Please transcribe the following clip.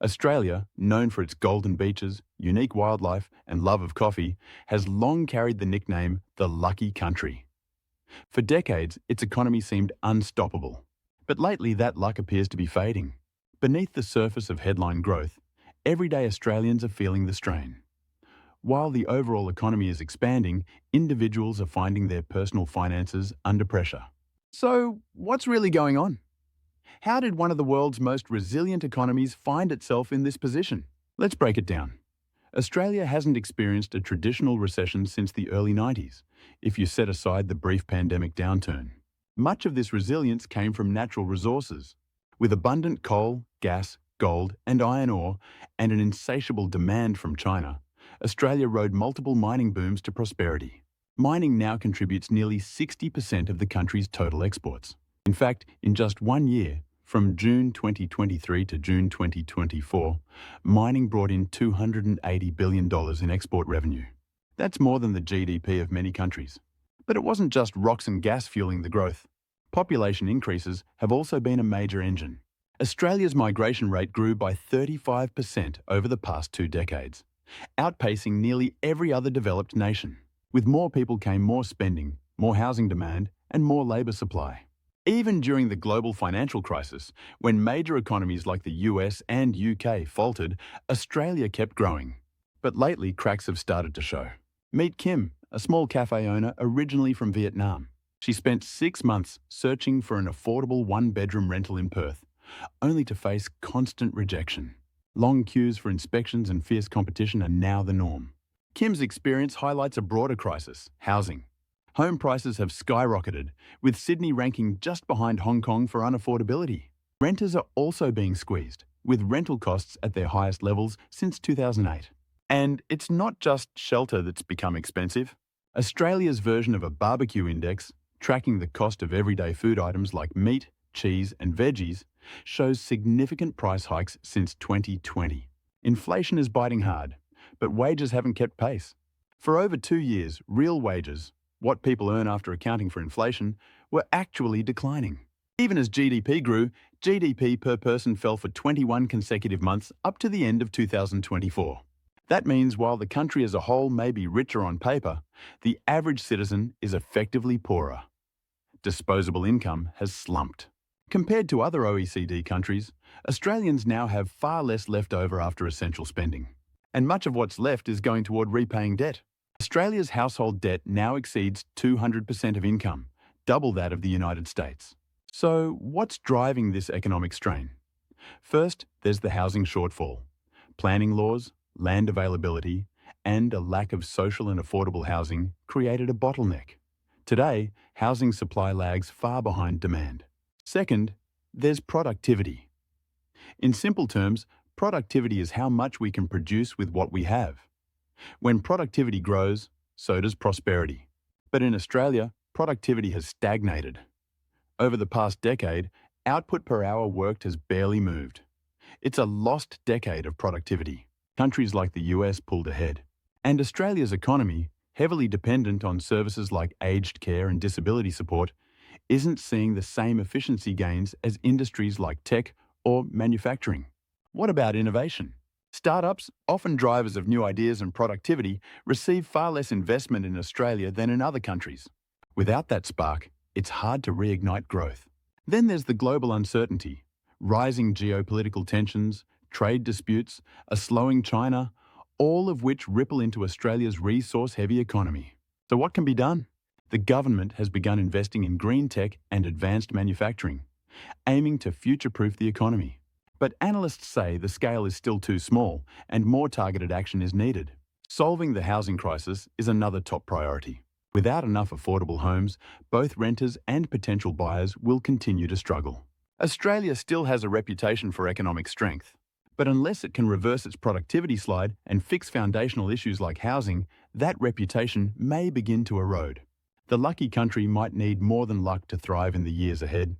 Australia, known for its golden beaches, unique wildlife, and love of coffee, has long carried the nickname the Lucky Country. For decades, its economy seemed unstoppable. But lately, that luck appears to be fading. Beneath the surface of headline growth, everyday Australians are feeling the strain. While the overall economy is expanding, individuals are finding their personal finances under pressure. So, what's really going on? How did one of the world's most resilient economies find itself in this position? Let's break it down. Australia hasn't experienced a traditional recession since the early 90s, if you set aside the brief pandemic downturn. Much of this resilience came from natural resources. With abundant coal, gas, gold, and iron ore, and an insatiable demand from China, Australia rode multiple mining booms to prosperity. Mining now contributes nearly 60% of the country's total exports. In fact, in just 1 year, from June 2023 to June 2024, mining brought in $280 billion in export revenue. That's more than the GDP of many countries. But it wasn't just rocks and gas fueling the growth. Population increases have also been a major engine. Australia's migration rate grew by 35% over the past 2 decades, outpacing nearly every other developed nation. With more people came more spending, more housing demand, and more labour supply. Even during the global financial crisis, when major economies like the US and UK faltered, Australia kept growing. But lately, cracks have started to show. Meet Kim, a small cafe owner originally from Vietnam. She spent 6 months searching for an affordable 1-bedroom rental in Perth, only to face constant rejection. Long queues for inspections and fierce competition are now the norm. Kim's experience highlights a broader crisis: housing. Home prices have skyrocketed, with Sydney ranking just behind Hong Kong for unaffordability. Renters are also being squeezed, with rental costs at their highest levels since 2008. And it's not just shelter that's become expensive. Australia's version of a barbecue index, tracking the cost of everyday food items like meat, cheese, and veggies, shows significant price hikes since 2020. Inflation is biting hard, but wages haven't kept pace. For over 2 years, real wages, what people earn after accounting for inflation, were actually declining. Even as GDP grew, GDP per person fell for 21 consecutive months up to the end of 2024. That means while the country as a whole may be richer on paper, the average citizen is effectively poorer. Disposable income has slumped. Compared to other OECD countries, Australians now have far less left over after essential spending. And much of what's left is going toward repaying debt. Australia's household debt now exceeds 200% of income, double that of the United States. So, what's driving this economic strain? First, there's the housing shortfall. Planning laws, land availability, and a lack of social and affordable housing created a bottleneck. Today, housing supply lags far behind demand. Second, there's productivity. In simple terms, productivity is how much we can produce with what we have. When productivity grows, so does prosperity. But in Australia, productivity has stagnated. Over the past decade, output per hour worked has barely moved. It's a lost decade of productivity. Countries like the US pulled ahead. And Australia's economy, heavily dependent on services like aged care and disability support, isn't seeing the same efficiency gains as industries like tech or manufacturing. What about innovation? Startups, often drivers of new ideas and productivity, receive far less investment in Australia than in other countries. Without that spark, it's hard to reignite growth. Then there's the global uncertainty, rising geopolitical tensions, trade disputes, a slowing China, all of which ripple into Australia's resource-heavy economy. So what can be done? The government has begun investing in green tech and advanced manufacturing, aiming to future-proof the economy. But analysts say the scale is still too small and more targeted action is needed. Solving the housing crisis is another top priority. Without enough affordable homes, both renters and potential buyers will continue to struggle. Australia still has a reputation for economic strength, but unless it can reverse its productivity slide and fix foundational issues like housing, that reputation may begin to erode. The lucky country might need more than luck to thrive in the years ahead.